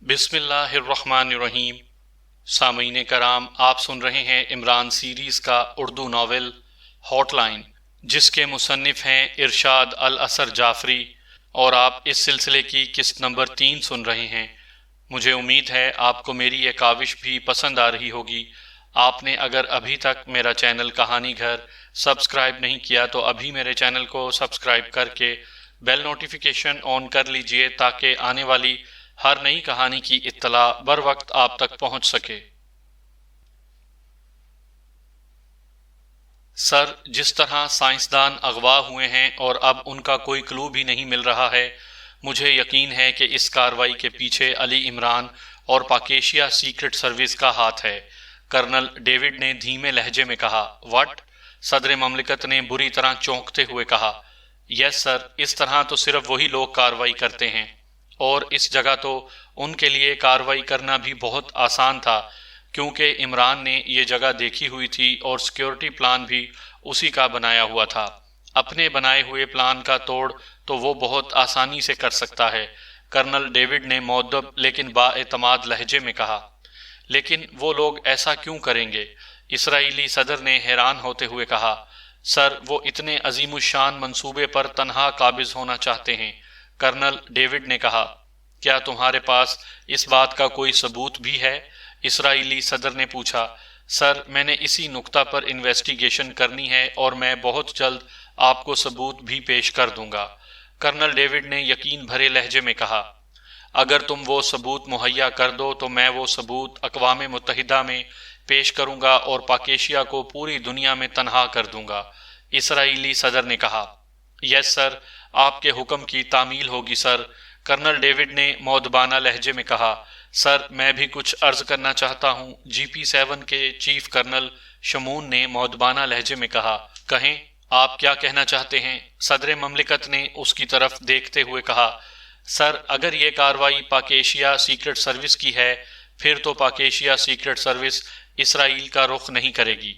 بسم اللہ الرحمن الرحیم۔ سامعین کرام، آپ سن رہے ہیں عمران سیریز کا اردو ناول ہاٹ لائن، جس کے مصنف ہیں ارشاد الاثر جعفری، اور آپ اس سلسلے کی قسط نمبر 3 سن رہے ہیں۔ مجھے امید ہے آپ کو میری یہ کاوش بھی پسند آ رہی ہوگی۔ آپ نے اگر ابھی تک میرا چینل کہانی گھر سبسکرائب نہیں کیا تو ابھی میرے چینل کو سبسکرائب کر کے بیل نوٹیفیکیشن آن کر لیجئے تاکہ آنے والی ہر نئی کہانی کی اطلاع بر وقت آپ تک پہنچ سکے۔ سر، جس طرح سائنسدان اغوا ہوئے ہیں اور اب ان کا کوئی کلو بھی نہیں مل رہا ہے، مجھے یقین ہے کہ اس کارروائی کے پیچھے علی عمران اور پاکیشیا سیکرٹ سروس کا ہاتھ ہے، کرنل ڈیوڈ نے دھیمے لہجے میں کہا۔ وٹ؟ صدر مملکت نے بری طرح چونکتے ہوئے کہا۔ یس سر، اس طرح تو صرف وہی لوگ کارروائی کرتے ہیں، اور اس جگہ تو ان کے لیے کارروائی کرنا بھی بہت آسان تھا، کیونکہ عمران نے یہ جگہ دیکھی ہوئی تھی اور سیکیورٹی پلان بھی اسی کا بنایا ہوا تھا۔ اپنے بنائے ہوئے پلان کا توڑ تو وہ بہت آسانی سے کر سکتا ہے، کرنل ڈیوڈ نے مؤدب لیکن با اعتماد لہجے میں کہا۔ لیکن وہ لوگ ایسا کیوں کریں گے؟ اسرائیلی صدر نے حیران ہوتے ہوئے کہا۔ سر، وہ اتنے عظیم الشان منصوبے پر تنہا قابض ہونا چاہتے ہیں، کرنل ڈیوڈ نے کہا۔ کیا تمہارے پاس اس بات کا کوئی ثبوت بھی ہے؟ اسرائیلی صدر نے پوچھا۔ سر، میں نے اسی نکتہ پر انویسٹیگیشن کرنی ہے اور میں بہت جلد آپ کو ثبوت بھی پیش کر دوں گا، کرنل ڈیوڈ نے یقین بھرے لہجے میں کہا۔ اگر تم وہ ثبوت مہیا کر دو تو میں وہ ثبوت اقوام متحدہ میں پیش کروں گا اور پاکیشیا کو پوری دنیا میں تنہا کر دوں گا، اسرائیلی صدر نے کہا۔ یس سر، آپ کے حکم کی تعمیل ہوگی سر، کرنل ڈیوڈ نے مؤدبانہ لہجے میں کہا۔ سر، میں بھی کچھ عرض کرنا چاہتا ہوں، جی پی 7 کے چیف کرنل شمون نے مؤدبانہ لہجے میں کہا۔ کہیں، آپ کیا کہنا چاہتے ہیں؟ صدر مملکت نے اس کی طرف دیکھتے ہوئے کہا۔ سر، اگر یہ کارروائی پاکیشیا سیکرٹ سروس کی ہے، پھر تو پاکیشیا سیکرٹ سروس اسرائیل کا رخ نہیں کرے گی،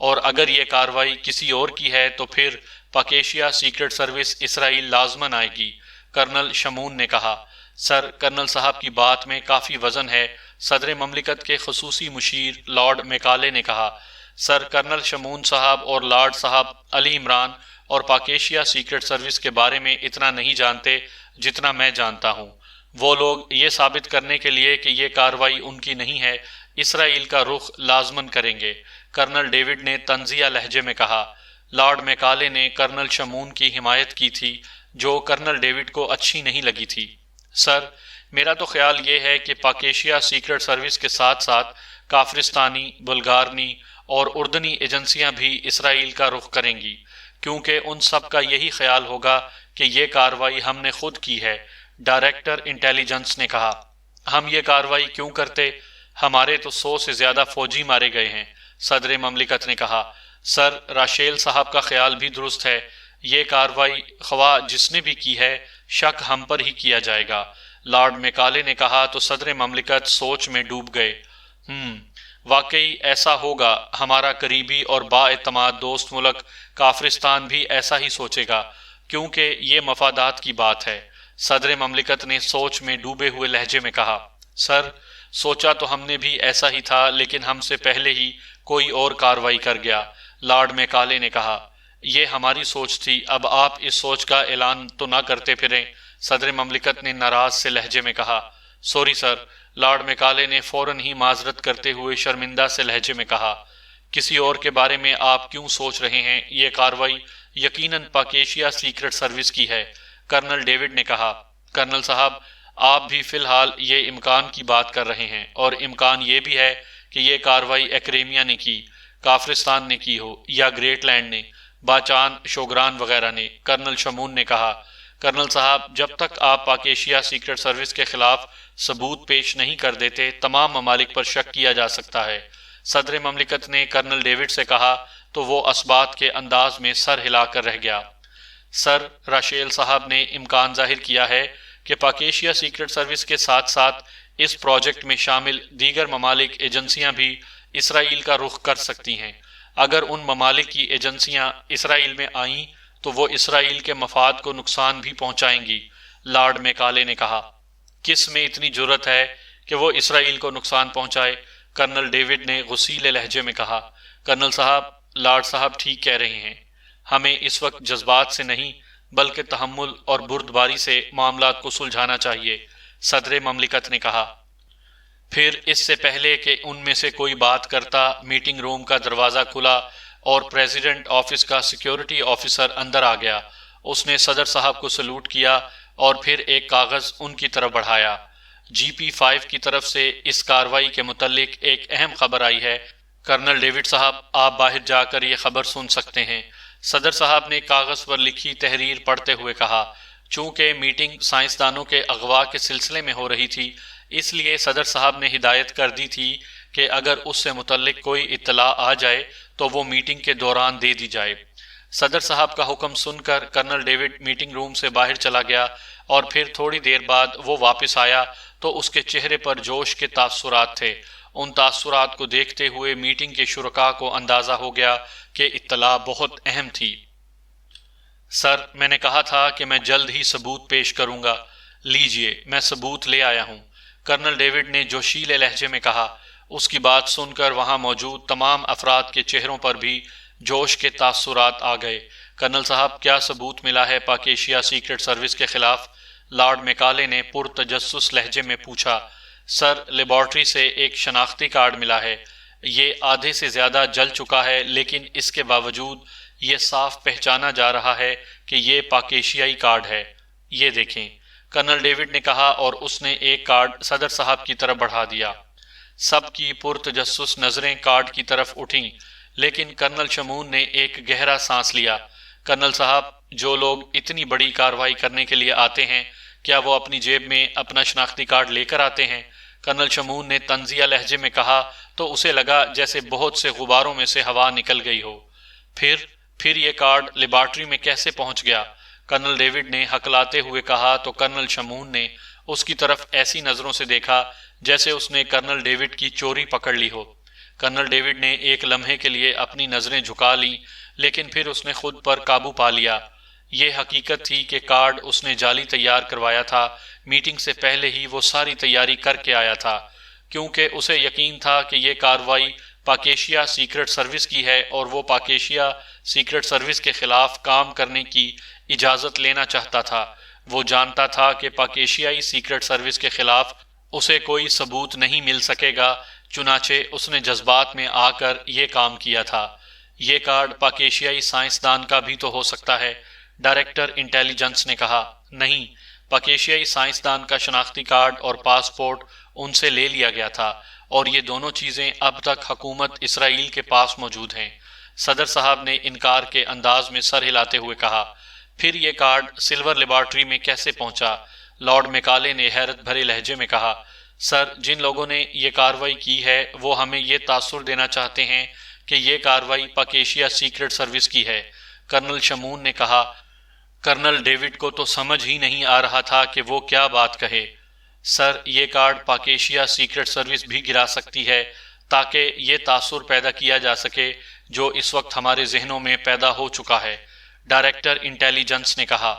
اور اگر یہ کارروائی کسی اور کی ہے تو پھر پاکیشیا سیکرٹ سروس اسرائیل لازماً آئے گی، کرنل شمون نے کہا۔ سر، کرنل صاحب کی بات میں کافی وزن ہے، صدر مملکت کے خصوصی مشیر لارڈ میکالے نے کہا۔ سر، کرنل شمون صاحب اور لارڈ صاحب علی عمران اور پاکیشیا سیکرٹ سروس کے بارے میں اتنا نہیں جانتے جتنا میں جانتا ہوں۔ وہ لوگ یہ ثابت کرنے کے لیے کہ یہ کارروائی ان کی نہیں ہے، اسرائیل کا رخ لازماً کریں گے، کرنل ڈیوڈ نے طنزیہ لہجے میں کہا۔ لارڈ میکالے نے کرنل شمون کی حمایت کی تھی، جو کرنل ڈیوڈ کو اچھی نہیں لگی تھی۔ سر، میرا تو خیال یہ ہے کہ پاکیشیا سیکرٹ سروس کے ساتھ ساتھ کافرستانی، بلغارنی اور اردنی ایجنسیاں بھی اسرائیل کا رخ کریں گی، کیونکہ ان سب کا یہی خیال ہوگا کہ یہ کارروائی ہم نے خود کی ہے، ڈائریکٹر انٹیلیجنس نے کہا۔ ہم یہ کارروائی کیوں کرتے؟ ہمارے تو 100 سے زیادہ فوجی مارے گئے ہیں، صدر مملکت نے کہا۔ سر، راشیل صاحب کا خیال بھی درست ہے، یہ کارروائی خواہ جس نے بھی کی ہے، شک ہم پر ہی کیا جائے گا، لارڈ میکالے نے کہا تو صدر مملکت سوچ میں ڈوب گئے۔ واقعی ایسا ہوگا، ہمارا قریبی اور با اعتماد دوست ملک کافرستان بھی ایسا ہی سوچے گا، کیونکہ یہ مفادات کی بات ہے، صدر مملکت نے سوچ میں ڈوبے ہوئے لہجے میں کہا۔ سر، سوچا تو ہم نے بھی ایسا ہی تھا، لیکن ہم سے پہلے ہی کوئی اور کارروائی کر گیا، لارڈ میکالے نے کہا۔ یہ ہماری سوچ تھی، اب آپ اس سوچ کا اعلان تو نہ کرتے پھریں، صدر مملکت نے ناراض سے لہجے میں کہا۔ سوری سر، لارڈ میکالے نے فوراً ہی معذرت کرتے ہوئے شرمندہ سے لہجے میں کہا۔ کسی اور کے بارے میں آپ کیوں سوچ رہے ہیں؟ یہ کارروائی یقیناً پاکیشیا سیکرٹ سروس کی ہے، کرنل ڈیوڈ نے کہا۔ کرنل صاحب، آپ بھی فی الحال یہ امکان کی بات کر رہے ہیں، اور امکان یہ بھی ہے کہ یہ کارروائی ایکریمیا نے کی، کافرستان نے کی ہو، یا گریٹ لینڈ نے، باچان شوگران وغیرہ نے، کرنل شمون نے کہا۔ کرنل صاحب، جب تک آپ پاکیشیا سیکرٹ سروس کے خلاف ثبوت پیش نہیں کر دیتے، تمام ممالک پر شک کیا جا سکتا ہے، صدر مملکت نے کرنل ڈیوڈ سے کہا تو وہ اسبات کے انداز میں سر ہلا کر رہ گیا۔ سر، راشیل صاحب نے امکان ظاہر کیا ہے کہ پاکیشیا سیکرٹ سروس کے ساتھ ساتھ اس پروجیکٹ میں شامل دیگر ممالک ایجنسیاں بھی اسرائیل کا رخ کر سکتی ہیں۔ اگر ان ممالک کی ایجنسیاں اسرائیل میں آئیں تو وہ اسرائیل کے مفاد کو نقصان بھی پہنچائیں گی، لارڈ میکالے نے کہا۔ کس میں اتنی جرت ہے کہ وہ اسرائیل کو نقصان پہنچائے؟ کرنل ڈیوڈ نے غصیلے لہجے میں کہا۔ کرنل صاحب، لارڈ صاحب ٹھیک کہہ رہے ہیں، ہمیں اس وقت جذبات سے نہیں بلکہ تحمل اور بردباری سے معاملات کو سلجھانا چاہیے، صدر مملکت نے کہا۔ پھر اس سے پہلے کہ ان میں سے کوئی بات کرتا، میٹنگ روم کا دروازہ کھلا اور پریزیڈنٹ آفس کا سیکیورٹی آفیسر اندر آ گیا۔ اس نے صدر صاحب کو سلوٹ کیا اور پھر ایک کاغذ ان کی طرف بڑھایا۔ GP5 کی طرف سے اس کارروائی کے متعلق ایک اہم خبر آئی ہے۔ کرنل ڈیوڈ صاحب، آپ باہر جا کر یہ خبر سن سکتے ہیں، صدر صاحب نے کاغذ پر لکھی تحریر پڑھتے ہوئے کہا۔ چونکہ میٹنگ سائنسدانوں کے اغوا کے سلسلے میں ہو رہی تھی، اس لیے صدر صاحب نے ہدایت کر دی تھی کہ اگر اس سے متعلق کوئی اطلاع آ جائے تو وہ میٹنگ کے دوران دے دی جائے۔ صدر صاحب کا حکم سن کر کرنل ڈیوڈ میٹنگ روم سے باہر چلا گیا اور پھر تھوڑی دیر بعد وہ واپس آیا تو اس کے چہرے پر جوش کے تاثرات تھے۔ ان تاثرات کو دیکھتے ہوئے میٹنگ کے شرکاء کو اندازہ ہو گیا کہ اطلاع بہت اہم تھی۔ سر، میں نے کہا تھا کہ میں جلد ہی ثبوت پیش کروں گا۔ لیجئے، میں ثبوت لے آیا ہوں، کرنل ڈیوڈ نے جوشیلے لہجے میں کہا۔ اس کی بات سن کر وہاں موجود تمام افراد کے چہروں پر بھی جوش کے تاثرات آ گئے۔ کرنل صاحب، کیا ثبوت ملا ہے پاکیشیا سیکرٹ سروس کے خلاف؟ لارڈ میکالے نے پرتجسس لہجے میں پوچھا۔ سر، لیبارٹری سے ایک شناختی کارڈ ملا ہے، یہ آدھے سے زیادہ جل چکا ہے، لیکن اس کے باوجود یہ صاف پہچانا جا رہا ہے کہ یہ پاکیشیائی کارڈ ہے۔ یہ دیکھیں، کرنل ڈیوڈ نے کہا اور اس نے ایک کارڈ صدر صاحب کی طرف بڑھا دیا۔ سب کی پرتجسس نظریں کارڈ کی طرف اٹھیں، لیکن کرنل شمون نے ایک گہرا سانس لیا۔ کرنل صاحب، جو لوگ اتنی بڑی کارروائی کرنے کے لیے آتے ہیں، کیا وہ اپنی جیب میں اپنا شناختی کارڈ لے کر آتے ہیں؟ کرنل شمون نے طنزیہ لہجے میں کہا تو اسے لگا جیسے بہت سے غباروں میں سے ہوا نکل گئی ہو۔ پھر یہ کارڈ لیبارٹری میں کیسے پہنچ گیا؟ کرنل ڈیوڈ نے ہکلاتے ہوئے کہا تو کرنل شمون نے اس کی طرف ایسی نظروں سے دیکھا جیسے اس نے کرنل ڈیوڈ کی چوری پکڑ لی ہو۔ کرنل ڈیوڈ نے ایک لمحے کے لیے اپنی نظریں جھکا لیں، لیکن پھر اس نے خود پر قابو پا لیا۔ یہ حقیقت تھی کہ کارڈ اس نے جعلی تیار کروایا تھا، میٹنگ سے پہلے ہی وہ ساری تیاری کر کے آیا تھا، کیونکہ اسے یقین تھا کہ یہ کارروائی پاکیشیا سیکرٹ سروس کی ہے اور وہ پاکیشیا سیکرٹ سروس کے خلاف کام کرنے کی اجازت لینا چاہتا تھا۔ وہ جانتا تھا کہ پاکیشیائی سیکرٹ سروس کے خلاف اسے کوئی ثبوت نہیں مل سکے گا، چنانچہ اس نے جذبات میں آ کر یہ کام کیا تھا۔ یہ کارڈ پاکیشیائی سائنسدان کا بھی تو ہو سکتا ہے، ڈائریکٹر انٹیلیجنس نے کہا۔ نہیں، پاکیشیائی سائنسدان کا شناختی کارڈ اور پاسپورٹ ان سے لے لیا گیا تھا، اور یہ دونوں چیزیں اب تک حکومت اسرائیل کے پاس موجود ہیں، صدر صاحب نے انکار کے انداز میں سر ہلاتے ہوئے کہا۔ پھر یہ کارڈ سلور لیبارٹری میں کیسے پہنچا؟ لارڈ میکالے نے حیرت بھرے لہجے میں کہا۔ سر، جن لوگوں نے یہ کارروائی کی ہے وہ ہمیں یہ تاثر دینا چاہتے ہیں کہ یہ کارروائی پاکیشیا سیکرٹ سروس کی ہے، کرنل شمون نے کہا۔ کرنل ڈیوڈ کو تو سمجھ ہی نہیں آ رہا تھا کہ وہ کیا بات کہے۔ سر، یہ کارڈ پاکیشیا سیکرٹ سروس بھی گرا سکتی ہے تاکہ یہ تاثر پیدا کیا جا سکے جو اس وقت ہمارے ذہنوں میں پیدا ہو چکا ہے، ڈائریکٹر انٹیلیجنس نے کہا۔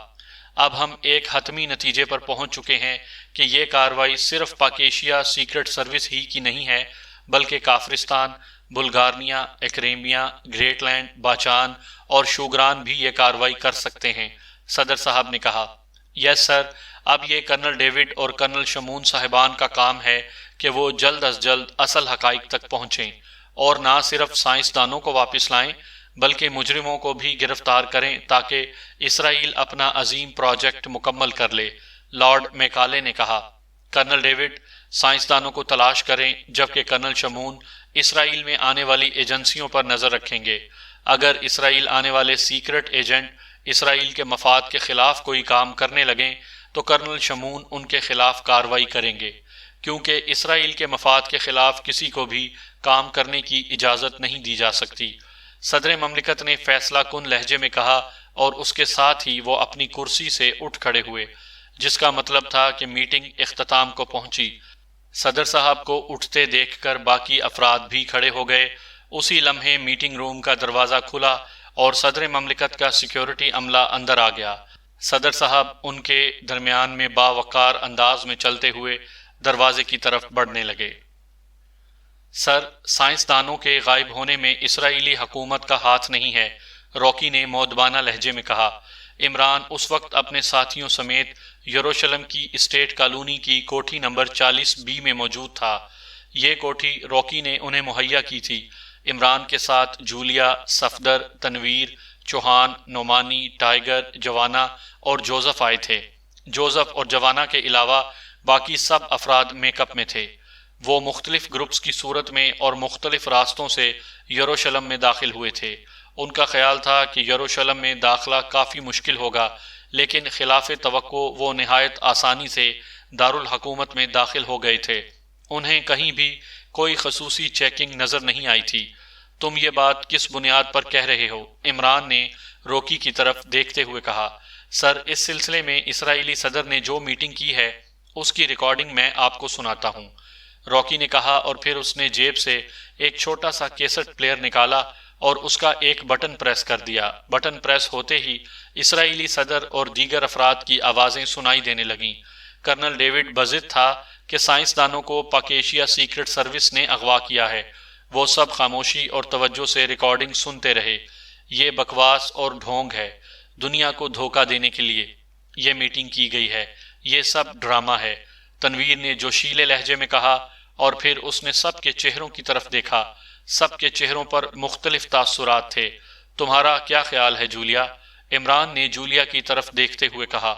اب ہم ایک حتمی نتیجے پر پہنچ چکے ہیں کہ یہ کارروائی صرف پاکیشیا سیکرٹ سروس ہی کی نہیں ہے، بلکہ کافرستان، بلغارنیا، ایکریمیا، گریٹ لینڈ، باچان اور شوگران بھی یہ کارروائی کر سکتے ہیں، صدر صاحب نے کہا۔ یس سر، اب یہ کرنل ڈیوڈ اور کرنل شمون صاحبان کا کام ہے کہ وہ جلد از جلد اصل حقائق تک پہنچیں اور نہ صرف سائنسدانوں کو واپس لائیں بلکہ مجرموں کو بھی گرفتار کریں تاکہ اسرائیل اپنا عظیم پروجیکٹ مکمل کر لے، لارڈ میکالے نے کہا۔ کرنل ڈیوڈ، سائنسدانوں کو تلاش کریں، جبکہ کرنل شمون اسرائیل میں آنے والی ایجنسیوں پر نظر رکھیں گے۔ اگر اسرائیل آنے والے سیکرٹ ایجنٹ اسرائیل کے مفاد کے خلاف کوئی کام کرنے لگیں تو کرنل شمون ان کے خلاف کارروائی کریں گے، کیونکہ اسرائیل کے مفاد کے خلاف کسی کو بھی کام کرنے کی اجازت نہیں دی جا سکتی، صدر مملکت نے فیصلہ کن لہجے میں کہا، اور اس کے ساتھ ہی وہ اپنی کرسی سے اٹھ کھڑے ہوئے، جس کا مطلب تھا کہ میٹنگ اختتام کو پہنچی۔ صدر صاحب کو اٹھتے دیکھ کر باقی افراد بھی کھڑے ہو گئے۔ اسی لمحے میٹنگ روم کا دروازہ کھلا اور صدر مملکت کا سیکیورٹی عملہ اندر آ گیا۔ صدر صاحب ان کے درمیان میں باوقار انداز میں چلتے ہوئے دروازے کی طرف بڑھنے لگے۔ سر، سائنسدانوں کے غائب ہونے میں اسرائیلی حکومت کا ہاتھ نہیں ہے، روکی نے مؤدبانہ لہجے میں کہا۔ عمران اس وقت اپنے ساتھیوں سمیت یروشلم کی اسٹیٹ کالونی کی کوٹھی نمبر 40B میں موجود تھا۔ یہ کوٹھی روکی نے انہیں مہیا کی تھی۔ عمران کے ساتھ جولیا، صفدر، تنویر، چوہان، نعمانی، ٹائیگر، جوانا اور جوزف آئے تھے۔ جوزف اور جوانا کے علاوہ باقی سب افراد میک اپ میں تھے۔ وہ مختلف گروپس کی صورت میں اور مختلف راستوں سے یروشلم میں داخل ہوئے تھے۔ ان کا خیال تھا کہ یروشلم میں داخلہ کافی مشکل ہوگا، لیکن خلاف توقع وہ نہایت آسانی سے دارالحکومت میں داخل ہو گئے تھے۔ انہیں کہیں بھی کوئی خصوصی چیکنگ نظر نہیں آئی تھی۔ تم یہ بات کس بنیاد پر کہہ رہے ہو؟ عمران نے روکی کی طرف دیکھتے ہوئے کہا۔ سر، اس سلسلے میں اسرائیلی صدر نے جو میٹنگ کی ہے اس کی ریکارڈنگ میں آپ کو سناتا ہوں، روکی نے کہا، اور پھر اس نے جیب سے ایک چھوٹا سا کیسٹ پلیئر نکالا اور اس کا ایک بٹن پریس کر دیا۔ بٹن پریس ہوتے ہی اسرائیلی صدر اور دیگر افراد کی آوازیں سنائی دینے لگیں۔ کرنل ڈیوڈ بزت تھا کہ سائنسدانوں کو پاک ایشیا سیکرٹ سروس نے اغوا کیا ہے۔ وہ سب خاموشی اور توجہ سے ریکارڈنگ سنتے رہے۔ یہ بکواس اور ڈھونگ ہے، دنیا کو دھوکہ دینے کے لیے یہ میٹنگ کی گئی ہے، یہ سب ڈرامہ ہے، تنویر نے جوشیلے لہجے میں کہا، اور پھر اس نے سب کے چہروں کی طرف دیکھا۔ سب کے چہروں پر مختلف تاثرات تھے۔ تمہارا کیا خیال ہے جولیا؟ عمران نے جولیا کی طرف دیکھتے ہوئے کہا۔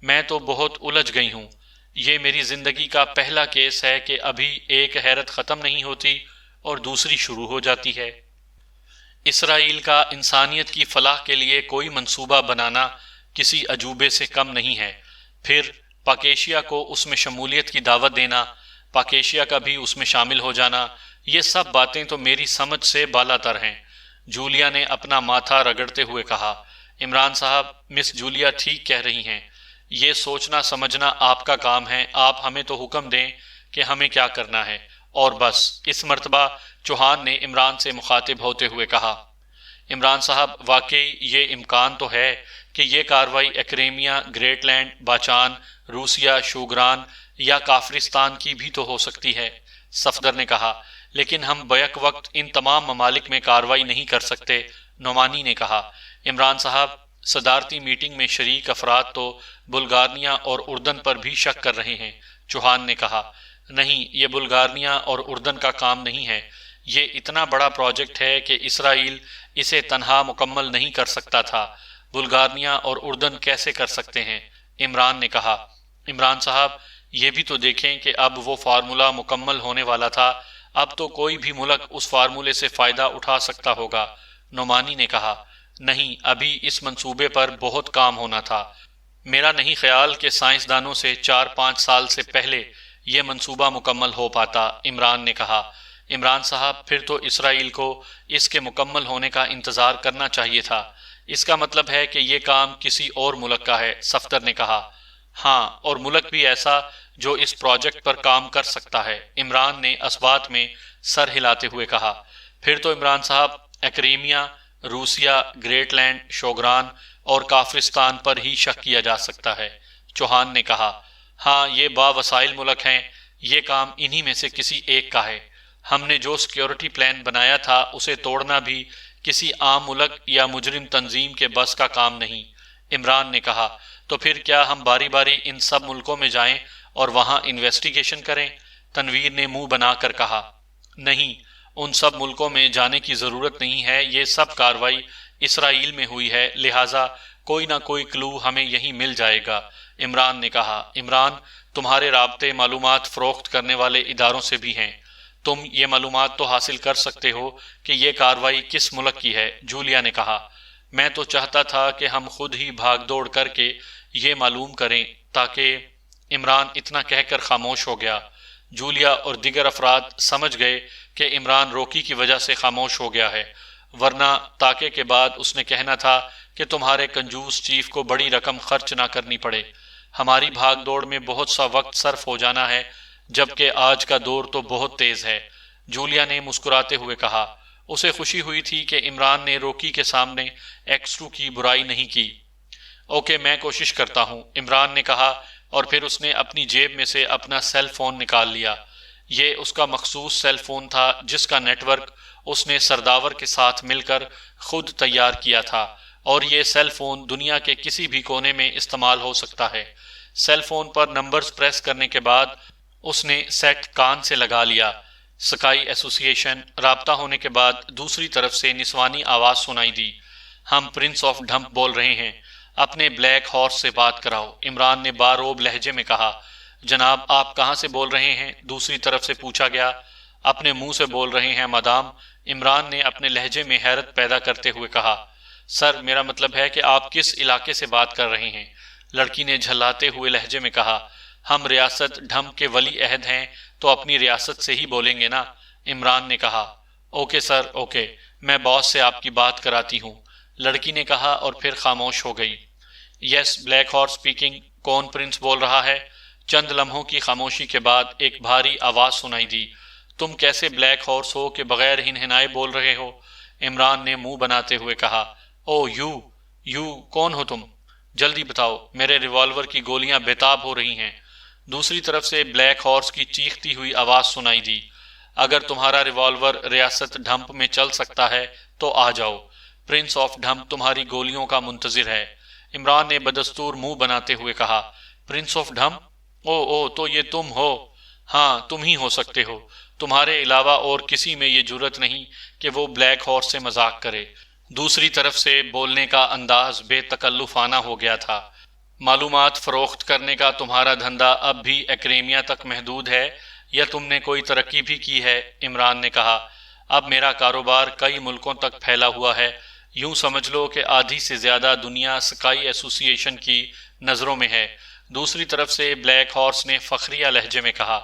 میں تو بہت الجھ گئی ہوں۔ یہ میری زندگی کا پہلا کیس ہے کہ ابھی ایک حیرت ختم نہیں ہوتی اور دوسری شروع ہو جاتی ہے۔ اسرائیل کا انسانیت کی فلاح کے لیے کوئی منصوبہ بنانا کسی عجوبے سے کم نہیں ہے، پھر پاک ایشیا کو اس میں شمولیت کی دعوت دینا، پاک ایشیا کا بھی اس میں شامل ہو جانا، یہ سب باتیں تو میری سمجھ سے بالا تر ہیں۔ جولیا نے اپنا ماتھا رگڑتے ہوئے کہا۔ عمران صاحب، مس جولیا ٹھیک کہہ رہی ہیں، یہ سوچنا سمجھنا آپ کا کام ہے، آپ ہمیں تو حکم دیں کہ ہمیں کیا کرنا ہے، اور بس۔ اس مرتبہ چوہان نے عمران سے مخاطب ہوتے ہوئے کہا۔ عمران صاحب، واقعی یہ امکان تو ہے کہ یہ کارروائی ایکریمیا، گریٹ لینڈ، باچان، روسیا، شوگران یا کافرستان کی بھی تو ہو سکتی ہے، صفدر نے کہا، لیکن ہم بیک وقت ان تمام ممالک میں کارروائی نہیں کر سکتے، نعمانی نے کہا۔ عمران صاحب، صدارتی میٹنگ میں شریک افراد تو بلغاریہ اور اردن پر بھی شک کر رہے ہیں، چوہان نے کہا۔ نہیں، یہ بلغاریہ اور اردن کا کام نہیں ہے، یہ اتنا بڑا پروجیکٹ ہے کہ اسرائیل اسے تنہا مکمل نہیں کر سکتا تھا۔ بلغاریہ اور اردن کیسے کر سکتے ہیں؟ عمران نے کہا۔ عمران صاحب، یہ بھی تو دیکھیں کہ اب وہ فارمولہ مکمل ہونے والا تھا، اب تو کوئی بھی ملک اس فارمولے سے فائدہ اٹھا سکتا ہوگا، نعمانی نے کہا۔ نہیں، ابھی اس منصوبے پر بہت کام ہونا تھا۔ میرا نہیں خیال کہ سائنسدانوں سے 4-5 سال سے پہلے یہ منصوبہ مکمل ہو پاتا، عمران نے کہا۔ عمران صاحب، پھر تو اسرائیل کو اس کے مکمل ہونے کا انتظار کرنا چاہیے تھا۔ اس کا مطلب ہے کہ یہ کام کسی اور ملک کا ہے، صفدر نے کہا۔ ہاں، اور ملک بھی ایسا جو اس پروجیکٹ پر کام کر سکتا ہے، عمران نے اثبات میں سر ہلاتے ہوئے کہا۔ پھر تو عمران صاحب، ایکریمیا، روسیا، گریٹ لینڈ، شوگران اور کافرستان پر ہی شک کیا جا سکتا ہے، چوہان نے کہا۔ ہاں، یہ باوسائل ملک ہیں، یہ کام انہی میں سے کسی ایک کا ہے۔ ہم نے جو سیکیورٹی پلان بنایا تھا اسے توڑنا بھی کسی عام ملک یا مجرم تنظیم کے بس کا کام نہیں، عمران نے کہا۔ تو پھر کیا ہم باری باری ان سب ملکوں میں جائیں اور وہاں انویسٹیگیشن کریں؟ تنویر نے منہ بنا کر کہا۔ نہیں، ان سب ملکوں میں جانے کی ضرورت نہیں ہے، یہ سب کارروائی اسرائیل میں ہوئی ہے، لہٰذا کوئی نہ کوئی کلو ہمیں یہیں مل جائے گا، عمران نے کہا۔ عمران، تمہارے رابطے معلومات فروخت کرنے والے اداروں سے بھی ہیں، تم یہ معلومات تو حاصل کر سکتے ہو کہ یہ کارروائی کس ملک کی ہے، جولیا نے کہا۔ میں تو چاہتا تھا کہ ہم خود ہی بھاگ دوڑ کر کے یہ معلوم کریں تاکہ… عمران اتنا کہہ کر خاموش ہو گیا۔ جولیا اور دیگر افراد سمجھ گئے کہ عمران روکی کی وجہ سے خاموش ہو گیا ہے، ورنہ تاکے کے بعد اس نے کہنا تھا کہ تمہارے کنجوس چیف کو بڑی رقم خرچ نہ کرنی پڑے، ہماری بھاگ دوڑ میں بہت سا وقت صرف ہو جانا ہے، جبکہ آج کا دور تو بہت تیز ہے، جولیا نے مسکراتے ہوئے کہا۔ اسے خوشی ہوئی تھی کہ عمران نے روکی کے سامنے ایکسٹرو کی برائی نہیں کی۔ اوکے میں کوشش کرتا ہوں، عمران نے کہا، اور پھر اس نے اپنی جیب میں سے اپنا سیل فون نکال لیا۔ یہ اس کا مخصوص سیل فون تھا جس کا نیٹ ورک اس نے سرداور کے ساتھ مل کر خود تیار کیا تھا، اور یہ سیل فون دنیا کے کسی بھی کونے میں استعمال ہو سکتا ہے۔ سیل فون پر نمبرز پریس کرنے کے بعد اس نے سیٹ کان سے لگا لیا۔ سکائی ایسوسی ایشن رابطہ ہونے کے بعد دوسری طرف سے نسوانی آواز سنائی دی۔ ہم پرنس آف ڈھمپ بول رہے ہیں، اپنے بلیک ہارس سے بات کراؤ، عمران نے باروب لہجے میں کہا۔ جناب آپ کہاں سے بول رہے ہیں؟ دوسری طرف سے پوچھا گیا۔ اپنے منہ سے بول رہے ہیں مدام، عمران نے اپنے لہجے میں حیرت پیدا کرتے ہوئے کہا۔ سر میرا مطلب ہے کہ آپ کس علاقے سے بات کر رہے ہیں؟ لڑکی نے جھلاتے ہوئے لہجے میں کہا۔ ہم ریاست ڈھمپ کے ولی عہد ہیں تو اپنی ریاست سے ہی بولیں گے نا، عمران نے کہا۔ اوکے سر اوکے، میں باس سے آپ کی بات کراتی ہوں، لڑکی نے کہا اور پھر خاموش ہو گئی۔ یس بلیک ہارس اسپیکنگ، کون پرنس بول رہا ہے؟ چند لمحوں کی خاموشی کے بعد ایک بھاری آواز سنائی دی۔ تم کیسے بلیک ہارس ہو کہ بغیر ہنہنائے بول رہے ہو؟ عمران نے منہ بناتے ہوئے کہا۔ او یو کون ہو تم؟ جلدی بتاؤ، میرے ریوالور کی گولیاں بےتاب ہو رہی ہیں۔ دوسری طرف سے بلیک ہارس کی چیختی ہوئی آواز سنائی دی۔ اگر تمہارا ریوالور ریاست ڈھمپ میں چل سکتا ہے تو آ جاؤ، پرنس آف ڈھمپ تمہاری گولیوں کا منتظر ہے، عمران نے بدستور منہ بناتے ہوئے کہا۔ Prince of ڈھمپ؟ او تو یہ تم ہو؟ ہاں تم ہی ہو سکتے ہو، تمہارے علاوہ اور کسی میں یہ جرت نہیں کہ وہ بلیک ہارس سے مذاق کرے۔ دوسری طرف سے بولنے کا انداز بے تکلفانہ ہو گیا تھا۔ معلومات فروخت کرنے کا تمہارا دھندا اب بھی ایکریمیا تک محدود ہے یا تم نے کوئی ترقی بھی کی ہے؟ عمران نے کہا۔ اب میرا کاروبار کئی ملکوں تک پھیلا ہوا ہے، یوں سمجھ لو کہ آدھی سے زیادہ دنیا سکائی ایسوسی ایشن کی نظروں میں ہے۔ دوسری طرف سے بلیک ہارس نے فخریہ لہجے میں کہا۔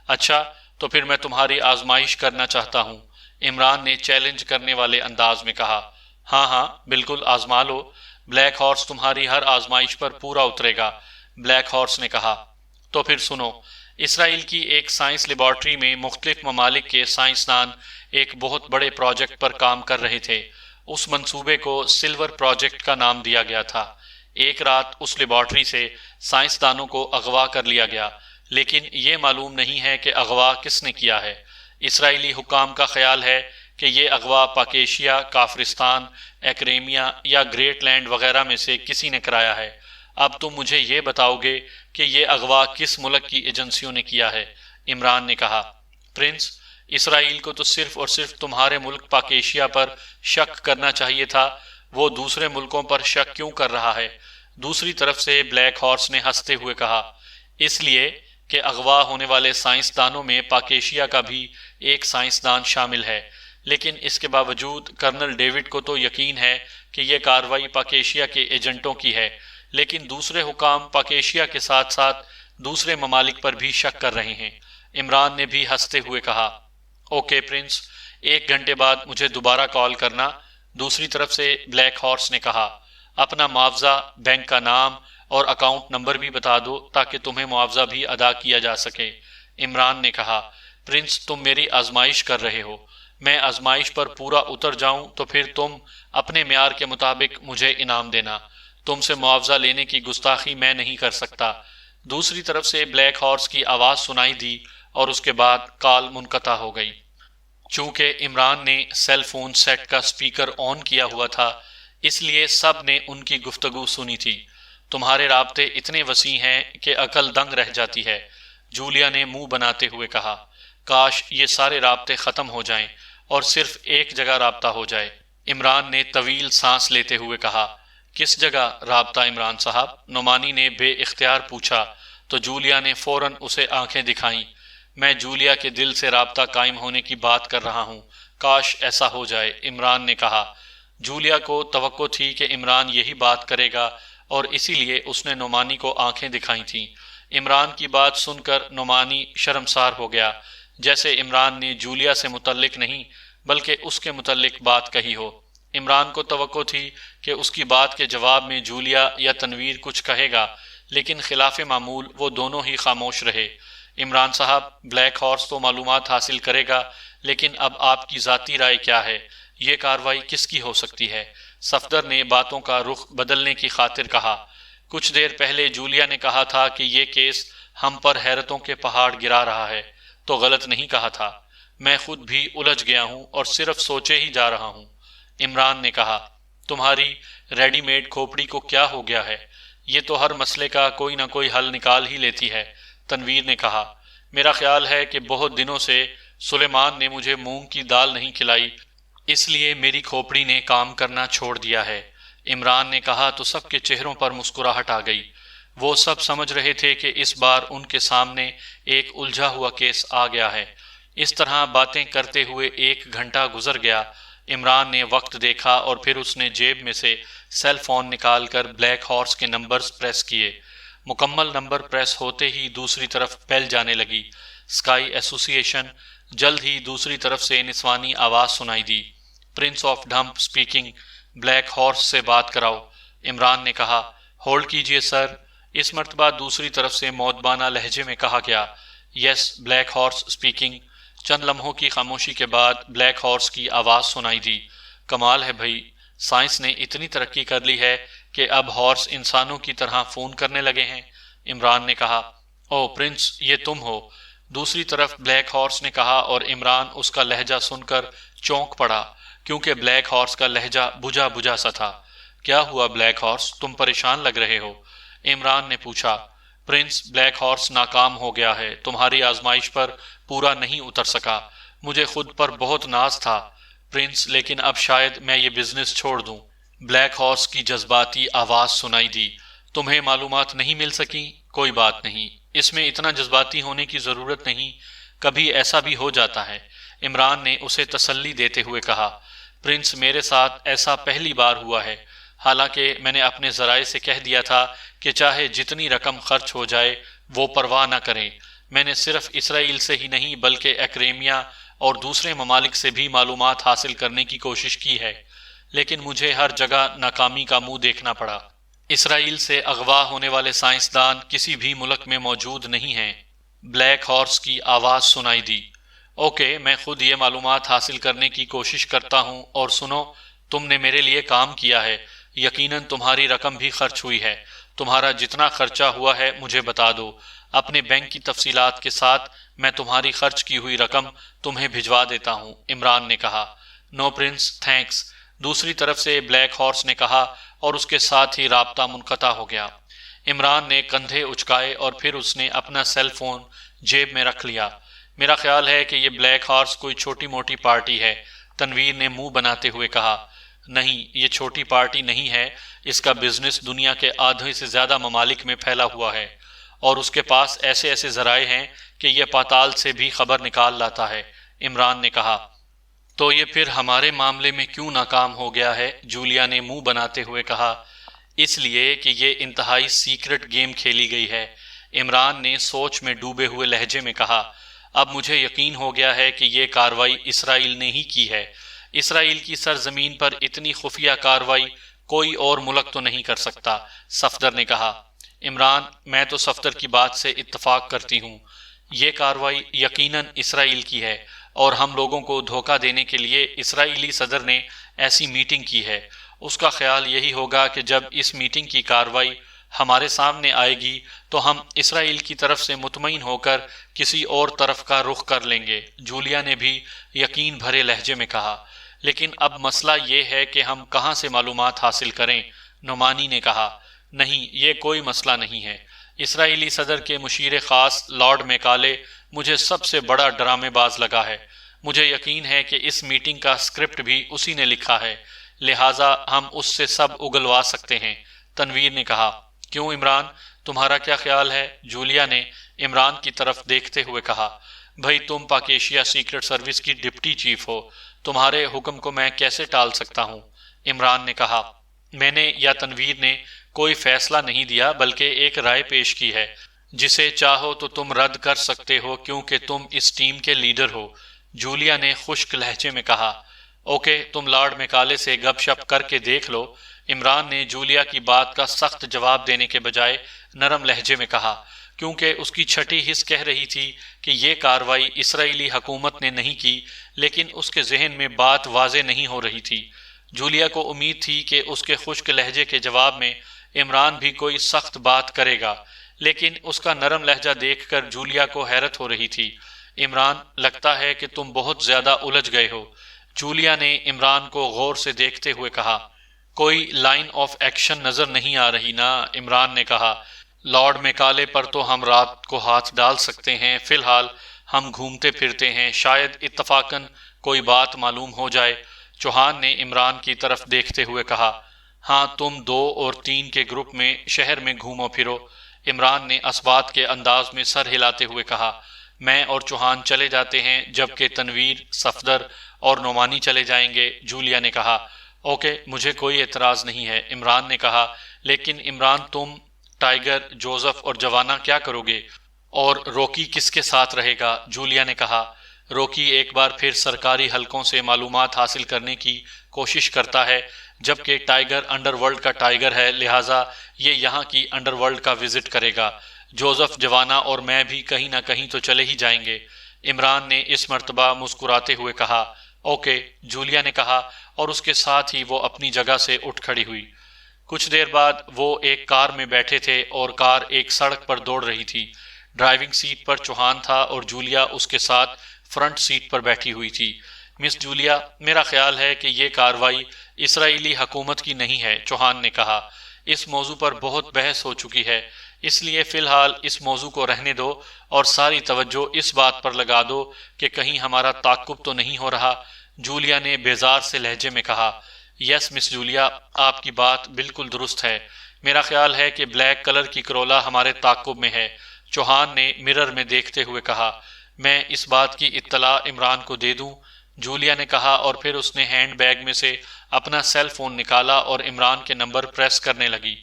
اچھا تو پھر میں تمہاری آزمائش کرنا چاہتا ہوں، عمران نے چیلنج کرنے والے انداز میں کہا۔ ہاں بالکل آزما لو، بلیک ہارس تمہاری ہر آزمائش پر پورا اترے گا، بلیک ہارس نے کہا۔ تو پھر سنو، اسرائیل کی ایک سائنس لیبارٹری میں مختلف ممالک کے سائنسدان ایک بہت بڑے پروجیکٹ پر کام کر رہے تھے۔ اس منصوبے کو سلور پروجیکٹ کا نام دیا گیا تھا۔ ایک رات اس لیبارٹری سے سائنسدانوں کو اغوا کر لیا گیا، لیکن یہ معلوم نہیں ہے کہ اغوا کس نے کیا ہے۔ اسرائیلی حکام کا خیال ہے کہ یہ اغوا پاکیشیا، کافرستان، ایکریمیا یا گریٹ لینڈ وغیرہ میں سے کسی نے کرایا ہے۔ اب تم مجھے یہ بتاؤ گے کہ یہ اغوا کس ملک کی ایجنسیوں نے کیا ہے؟ عمران نے کہا۔ پرنس، اسرائیل کو تو صرف اور صرف تمہارے ملک پاکیشیا پر شک کرنا چاہیے تھا، وہ دوسرے ملکوں پر شک کیوں کر رہا ہے؟ دوسری طرف سے بلیک ہارس نے ہنستے ہوئے کہا۔ اس لیے کہ اغوا ہونے والے سائنسدانوں میں پاکیشیا کا بھی ایک سائنسدان شامل ہے، لیکن اس کے باوجود کرنل ڈیوڈ کو تو یقین ہے کہ یہ کارروائی پاکیشیا کے ایجنٹوں کی ہے، لیکن دوسرے حکام پاکیشیا کے ساتھ ساتھ دوسرے ممالک پر بھی شک کر رہے ہیں۔ عمران نے بھی ہنستے ہوئے کہا۔ اوکے پرنس، 1 گھنٹے بعد مجھے دوبارہ کال کرنا، دوسری طرف سے بلیک ہارس نے کہا۔ اپنا معاوضہ، بینک کا نام اور اکاؤنٹ نمبر بھی بتا دو تاکہ تمہیں معاوضہ بھی ادا کیا جا سکے، عمران نے کہا۔ پرنس تم میری آزمائش کر رہے ہو، میں آزمائش پر پورا اتر جاؤں تو پھر تم اپنے معیار کے مطابق مجھے انعام دینا، تم سے معاوضہ لینے کی گستاخی میں نہیں کر سکتا۔ دوسری طرف سے بلیک ہارس کی آواز سنائی دی اور اس کے بعد کال منقطع ہو گئی۔ چونکہ عمران نے سیل فون سیٹ کا سپیکر آن کیا ہوا تھا، اس لیے سب نے ان کی گفتگو سنی تھی۔ تمہارے رابطے اتنے وسیع ہیں کہ عقل دنگ رہ جاتی ہے، جولیا نے منہ بناتے ہوئے کہا۔ کاش یہ سارے رابطے ختم ہو جائیں اور صرف ایک جگہ رابطہ ہو جائے، عمران نے طویل سانس لیتے ہوئے کہا۔ کس جگہ رابطہ عمران صاحب؟ نعمانی نے بے اختیار پوچھا تو جولیا نے فوراً اسے آنکھیں دکھائیں۔ میں جولیا کے دل سے رابطہ قائم ہونے کی بات کر رہا ہوں، کاش ایسا ہو جائے، عمران نے کہا۔ جولیا کو توقع تھی کہ عمران یہی بات کرے گا اور اسی لیے اس نے نعمانی کو آنکھیں دکھائی تھیں۔ عمران کی بات سن کر نعمانی شرمسار ہو گیا، جیسے عمران نے جولیا سے متعلق نہیں بلکہ اس کے متعلق بات کہی ہو۔ عمران کو توقع تھی کہ اس کی بات کے جواب میں جولیا یا تنویر کچھ کہے گا، لیکن خلاف معمول وہ دونوں ہی خاموش رہے۔ عمران صاحب، بلیک ہارس تو معلومات حاصل کرے گا، لیکن اب آپ کی ذاتی رائے کیا ہے؟ یہ کارروائی کس کی ہو سکتی ہے؟ صفدر نے باتوں کا رخ بدلنے کی خاطر کہا۔ کچھ دیر پہلے جولیا نے کہا تھا کہ یہ کیس ہم پر حیرتوں کے پہاڑ گرا رہا ہے، تو غلط نہیں کہا تھا۔ میں خود بھی الجھ گیا ہوں اور صرف سوچے ہی جا رہا ہوں۔ عمران نے کہا، تمہاری ریڈی میڈ کھوپڑی کو کیا ہو گیا ہے؟ یہ تو ہر مسئلے کا کوئی نہ کوئی حل نکال ہی لیتی ہے۔ تنویر نے کہا، میرا خیال ہے کہ بہت دنوں سے سلیمان نے مجھے مونگ کی دال نہیں کھلائی، اس لیے میری کھوپڑی نے کام کرنا چھوڑ دیا ہے۔ عمران نے کہا تو سب کے چہروں پر مسکراہٹ آ گئی۔ وہ سب سمجھ رہے تھے کہ اس بار ان کے سامنے ایک الجھا ہوا کیس آ گیا ہے۔ اس طرح باتیں کرتے ہوئے 1 گھنٹہ گزر گیا۔ عمران نے وقت دیکھا اور پھر اس نے جیب میں سے سیل فون نکال کر بلیک ہارس کے نمبرز پریس کیے۔ مکمل نمبر پریس ہوتے ہی دوسری طرف بیل جانے لگی۔ اسکائی ایسوسی ایشن۔ جلد ہی دوسری طرف سے نسوانی آواز سنائی دی، prince of dump speaking, black horse سے بات کراؤ۔ عمران نے کہا، ہولڈ کیجئے سر۔ اس مرتبہ دوسری طرف سے مؤدبانہ لہجے میں کہا گیا، یس بلیک ہارس سپیکنگ۔ چند لمحوں کی خاموشی کے بعد بلیک ہارس کی آواز سنائی دی، کمال ہے بھائی، سائنس نے اتنی ترقی کر لی ہے کہ اب ہارس انسانوں کی طرح فون کرنے لگے ہیں۔ عمران نے کہا، او پرنس یہ تم ہو؟ دوسری طرف بلیک ہارس نے کہا اور عمران اس کا لہجہ سن کر چونک پڑا، کیونکہ بلیک ہارس کا لہجہ بجھا بجھا سا تھا۔ کیا ہوا بلیک ہارس، تم پریشان لگ رہے ہو؟ عمران نے پوچھا۔ پرنس، بلیک ہارس ناکام ہو گیا ہے، تمہاری آزمائش پر پورا نہیں اتر سکا۔ مجھے خود پر بہت ناز تھا پرنس، لیکن اب شاید میں یہ بزنس چھوڑ دوں۔ بلیک ہارس کی جذباتی آواز سنائی دی، تمہیں معلومات نہیں مل سکیں؟ کوئی بات نہیں، اس میں اتنا جذباتی ہونے کی ضرورت نہیں، کبھی ایسا بھی ہو جاتا ہے۔ عمران نے اسے تسلی دیتے ہوئے کہا، پرنس میرے ساتھ ایسا پہلی بار ہوا ہے، حالانکہ میں نے اپنے ذرائع سے کہہ دیا تھا کہ چاہے جتنی رقم خرچ ہو جائے وہ پرواہ نہ کریں۔ میں نے صرف اسرائیل سے ہی نہیں بلکہ ایکریمیا اور دوسرے ممالک سے بھی معلومات حاصل کرنے کی کوشش کی ہے، لیکن مجھے ہر جگہ ناکامی کا منہ دیکھنا پڑا۔ اسرائیل سے اغوا ہونے والے سائنسدان کسی بھی ملک میں موجود نہیں ہیں۔ بلیک ہارس کی آواز سنائی دی، اوکے میں خود یہ معلومات حاصل کرنے کی کوشش کرتا ہوں، اور سنو، تم نے میرے لیے کام کیا ہے، یقیناً تمہاری رقم بھی خرچ ہوئی ہے۔ تمہارا جتنا خرچہ ہوا ہے مجھے بتا دو، اپنے بینک کی تفصیلات کے ساتھ میں تمہاری خرچ کی ہوئی رقم تمہیں بھجوا دیتا ہوں۔ عمران نے کہا، نو پرنس تھینکس۔ دوسری طرف سے بلیک ہارس نے کہا، اور اس کے ساتھ ہی رابطہ منقطع ہو گیا۔ عمران نے کندھے اچکائے اور پھر اس نے اپنا سیل فون جیب میں رکھ لیا۔ میرا خیال ہے کہ یہ بلیک ہارس کوئی چھوٹی موٹی پارٹی ہے، تنویر نے منہ بناتے ہوئے کہا۔ نہیں، یہ چھوٹی پارٹی نہیں ہے، اس کا بزنس دنیا کے آدھے سے زیادہ ممالک میں پھیلا ہوا ہے، اور اس کے پاس ایسے ایسے ذرائع ہیں کہ یہ پاتال سے بھی خبر نکال لاتا ہے۔ عمران نے کہا، تو یہ پھر ہمارے معاملے میں کیوں ناکام ہو گیا ہے؟ جولیا نے منہ بناتے ہوئے کہا، اس لیے کہ یہ انتہائی سیکرٹ گیم کھیلی گئی ہے۔ عمران نے سوچ میں ڈوبے ہوئے لہجے میں کہا، اب مجھے یقین ہو گیا ہے کہ یہ کارروائی اسرائیل نے ہی کی ہے۔ اسرائیل کی سرزمین پر اتنی خفیہ کارروائی کوئی اور ملک تو نہیں کر سکتا، صفدر نے کہا۔ عمران، میں تو صفدر کی بات سے اتفاق کرتی ہوں، یہ کارروائی یقیناً اسرائیل کی ہے، اور ہم لوگوں کو دھوکہ دینے کے لیے اسرائیلی صدر نے ایسی میٹنگ کی ہے۔ اس کا خیال یہی ہوگا کہ جب اس میٹنگ کی کارروائی ہمارے سامنے آئے گی تو ہم اسرائیل کی طرف سے مطمئن ہو کر کسی اور طرف کا رخ کر لیں گے۔ جولیا نے بھی یقین بھرے لہجے میں کہا، لیکن اب مسئلہ یہ ہے کہ ہم کہاں سے معلومات حاصل کریں؟ نعمانی نے کہا، نہیں، یہ کوئی مسئلہ نہیں ہے۔ اسرائیلی صدر کے مشیر خاص لارڈ میکالے مجھے سب سے بڑا ڈرامے باز لگا ہے۔ مجھے یقین ہے کہ اس میٹنگ کا اسکرپٹ بھی اسی نے لکھا ہے، لہٰذا ہم اس سے سب اگلوا سکتے ہیں۔ تنویر نے کہا، کیوں عمران، تمہارا کیا خیال ہے؟ جولیا نے عمران کی طرف دیکھتے ہوئے کہا، بھائی تم پاک ایشیا سیکرٹ سروس کی ڈپٹی چیف ہو، تمہارے حکم کو میں کیسے ٹال سکتا ہوں؟ عمران نے کہا، میں نے یا تنویر نے کوئی فیصلہ نہیں دیا بلکہ ایک رائے پیش کی ہے، جسے چاہو تو تم رد کر سکتے ہو کیونکہ تم اس ٹیم کے لیڈر ہو۔ جولیا نے خشک لہجے میں کہا، اوکے تم لارڈ میکالے سے گپ شپ کر کے دیکھ لو۔ عمران نے جولیا کی بات کا سخت جواب دینے کے بجائے نرم لہجے میں کہا، کیونکہ اس کی چھٹی حس کہہ رہی تھی کہ یہ کارروائی اسرائیلی حکومت نے نہیں کی، لیکن اس کے ذہن میں بات واضح نہیں ہو رہی تھی۔ جولیا کو امید تھی کہ اس کے خشک لہجے کے جواب میں عمران بھی کوئی سخت بات کرے گا، لیکن اس کا نرم لہجہ دیکھ کر جولیا کو حیرت ہو رہی تھی۔ عمران، لگتا ہے کہ تم بہت زیادہ الجھ گئے ہو۔ جولیا نے عمران کو غور سے دیکھتے ہوئے کہا۔ کوئی لائن آف ایکشن نظر نہیں آ رہی نا؟ عمران نے کہا۔ لارڈ میکالے پر تو ہم رات کو ہاتھ ڈال سکتے ہیں، فی الحال ہم گھومتے پھرتے ہیں، شاید اتفاقاً کوئی بات معلوم ہو جائے۔ چوہان نے عمران کی طرف دیکھتے ہوئے کہا۔ ہاں، تم 2 اور 3 کے گروپ میں شہر میں گھومو پھرو۔ عمران نے اثبات کے انداز میں سر ہلاتے ہوئے کہا۔ میں اور چوہان چلے جاتے ہیں، جبکہ تنویر، صفدر اور نعمانی چلے جائیں گے، جولیا نے کہا۔ اوکے، مجھے کوئی اعتراض نہیں ہے، عمران نے کہا۔ لیکن عمران، تم، ٹائیگر، جوزف اور جوانا کیا کرو گے؟ اور روکی کس کے ساتھ رہے گا؟ جولیا نے کہا۔ روکی ایک بار پھر سرکاری حلقوں سے معلومات حاصل کرنے کی کوشش کرتا ہے، جبکہ ٹائیگر انڈر ورلڈ کا ٹائیگر ہے، لہٰذا یہ یہاں کی انڈر ورلڈ کا وزٹ کرے گا۔ جوزف، جوانا اور میں بھی کہیں نہ کہیں تو چلے ہی جائیں گے، عمران نے اس مرتبہ مسکراتے ہوئے کہا۔ اوکے، جولیا نے کہا، اور اس کے ساتھ ہی وہ اپنی جگہ سے اٹھ کھڑی ہوئی۔ کچھ دیر بعد وہ ایک کار میں بیٹھے تھے اور کار ایک سڑک پر دوڑ رہی تھی۔ ڈرائیونگ سیٹ پر چوہان تھا اور جولیا اس کے ساتھ فرنٹ سیٹ پر بیٹھی ہوئی تھی۔ مس جولیا، میرا خیال ہے کہ یہ کارروائی اسرائیلی حکومت کی نہیں ہے، چوہان نے کہا۔ اس موضوع پر بہت بحث ہو چکی ہے، اس لیے فی الحال اس موضوع کو رہنے دو اور ساری توجہ اس بات پر لگا دو کہ کہیں ہمارا تعاقب تو نہیں ہو رہا، جولیا نے بیزار سے لہجے میں کہا۔ یس مس جولیا، آپ کی بات بالکل درست ہے، میرا خیال ہے کہ بلیک کلر کی کرولا ہمارے تعاقب میں ہے، چوہان نے مرر میں دیکھتے ہوئے کہا۔ میں اس بات کی اطلاع عمران کو دے دوں؟ جولیا نے کہا، اور پھر اس نے ہینڈ بیگ میں سے اپنا سیل فون نکالا اور عمران کے نمبر پریس کرنے لگی۔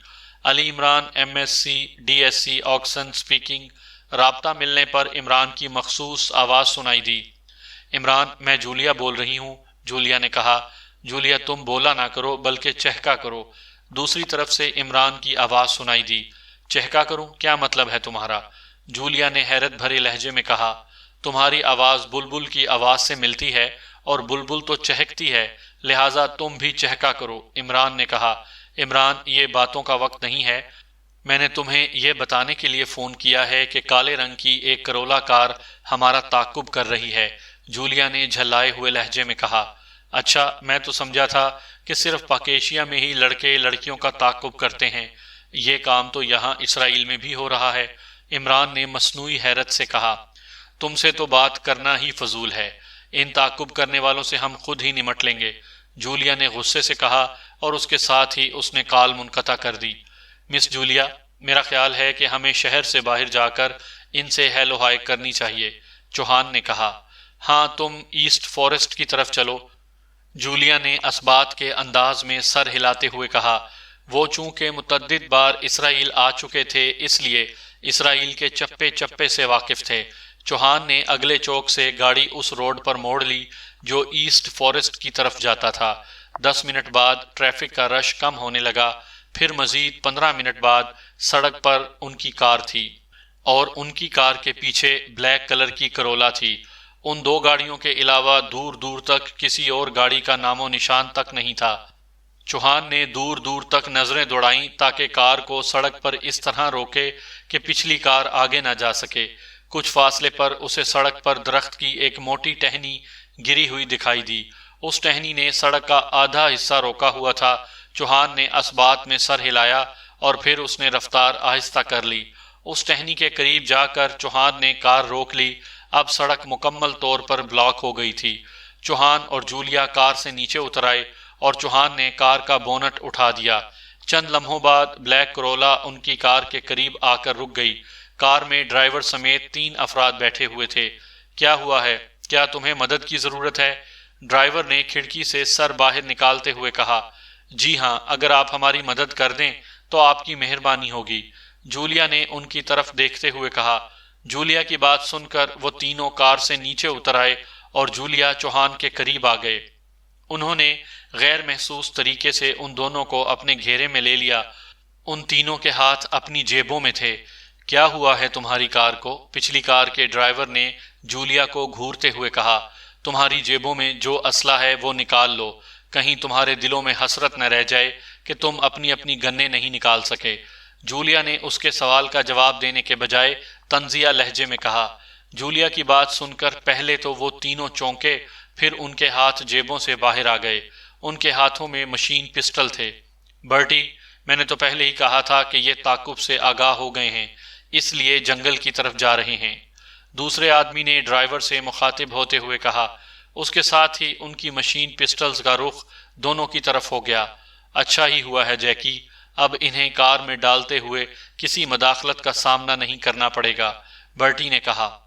Ali Imran, MSc DSc آکسن speaking. رابطہ ملنے پر عمران کی مخصوص آواز سنائی دی۔ عمران، میں جولیا بول رہی ہوں، جولیا نے کہا۔ جولیا، تم بولا نہ کرو بلکہ چہکا کرو، دوسری طرف سے عمران کی آواز سنائی دی۔ چہکا کروں؟ کیا مطلب ہے تمہارا؟ جولیا نے حیرت بھرے لہجے میں کہا۔ تمہاری آواز بلبل کی آواز سے ملتی ہے اور بلبل تو چہکتی ہے، لہٰذا تم بھی چہکا کرو، عمران نے کہا۔ عمران، یہ باتوں کا وقت نہیں ہے، میں نے تمہیں یہ بتانے کے لیے فون کیا ہے کہ کالے رنگ کی ایک کرولا کار ہمارا تعاقب کر رہی ہے، جولیا نے جھلائے ہوئے لہجے میں کہا۔ اچھا، میں تو سمجھا تھا کہ صرف پاکیشیا میں ہی لڑکے لڑکیوں کا تعاقب کرتے ہیں، یہ کام تو یہاں اسرائیل میں بھی ہو رہا ہے، عمران نے مصنوعی حیرت سے کہا۔ تم سے تو بات کرنا ہی فضول ہے، ان تعاقب کرنے والوں سے ہم خود ہی نمٹ لیں گے، جولیا نے غصے سے کہا، اور اس کے ساتھ ہی اس نے کال منقطع کر دی۔ مس جولیا، میرا خیال ہے کہ ہمیں شہر سے باہر جا کر ان سے ہیلو ہائی کرنی چاہیے، چوہان نے کہا۔ ہاں، تم ایسٹ فارسٹ کی طرف چلو، جولیا نے اثبات کے انداز میں سر ہلاتے ہوئے کہا۔ وہ چونکہ متعدد بار اسرائیل آ چکے تھے، اس لیے اسرائیل کے چپے چپے سے واقف تھے۔ چوہان نے اگلے چوک سے گاڑی اس روڈ پر موڑ لی جو ایسٹ فارسٹ کی طرف جاتا تھا۔ 10 منٹ بعد ٹریفک کا رش کم ہونے لگا، پھر مزید 15 منٹ بعد سڑک پر ان کی کار تھی، اور ان کی کار کے پیچھے بلیک کلر کی کرولا تھی۔ ان 2 گاڑیوں کے علاوہ دور دور تک کسی اور گاڑی کا نام و نشان تک نہیں تھا۔ چوہان نے دور دور تک نظریں دوڑائیں تاکہ کار کو سڑک پر اس طرح روکے کہ پچھلی کار آگے نہ جا سکے۔ کچھ فاصلے پر اسے سڑک پر درخت کی ایک موٹی ٹہنی گری ہوئی دکھائی دی، اس ٹہنی نے سڑک کا آدھا حصہ روکا ہوا تھا۔ چوہان نے اثبات میں سر ہلایا اور پھر اس نے رفتار آہستہ کر لی۔ اس ٹہنی کے قریب جا کر چوہان نے کار روک لی، اب سڑک مکمل طور پر بلاک ہو گئی تھی۔ چوہان اور جولیا کار سے نیچے اتر آئے اور چوہان نے کار کا بونٹ اٹھا دیا۔ چند لمحوں بعد بلیک کرولا ان کی کار کے قریب آ کر رک گئی۔ کار میں ڈرائیور سمیت 3 افراد بیٹھے ہوئے تھے۔ کیا ہوا ہے؟ کیا تمہیں مدد کی ضرورت ہے؟ ڈرائیور نے کھڑکی سے سر باہر نکالتے ہوئے کہا۔ جی ہاں، اگر آپ ہماری مدد کر دیں تو آپ کی مہربانی ہوگی، جولیا نے ان کی طرف دیکھتے ہوئے کہا۔ جولیا کی بات سن کر وہ تینوں کار سے نیچے اتر آئے اور جولیا چوہان کے قریب آ گئے۔ انہوں نے غیر محسوس طریقے سے ان دونوں کو اپنے گھیرے میں لے لیا۔ ان تینوں کے ہاتھ اپنی جیبوں میں تھے۔ کیا ہوا ہے تمہاری کار کو؟ پچھلی کار کے ڈرائیور نے جولیا کو گھورتے ہوئے کہا۔ تمہاری جیبوں میں جو اسلحہ ہے وہ نکال لو، کہیں تمہارے دلوں میں حسرت نہ رہ جائے کہ تم اپنی اپنی گنیں نہیں نکال سکے۔ جولیا نے اس کے سوال کا جواب دینے کے بجائے طنزیہ لہجے میں کہا۔ جولیا کی بات سن کر پہلے تو وہ تینوں چونکے، پھر ان کے ہاتھ جیبوں سے باہر آ گئے۔ ان کے ہاتھوں میں مشین پسٹل تھے۔ برٹی، میں نے تو پہلے ہی کہا تھا کہ یہ تعاقب سے آگاہ ہو گئے ہیں، اس لیے جنگل کی طرف جا رہے ہیں، دوسرے آدمی نے ڈرائیور سے مخاطب ہوتے ہوئے کہا۔ اس کے ساتھ ہی ان کی مشین پسٹلز کا رخ دونوں کی طرف ہو گیا۔ اچھا ہی ہوا ہے جیکی، اب انہیں کار میں ڈالتے ہوئے کسی مداخلت کا سامنا نہیں کرنا پڑے گا، برٹی نے کہا۔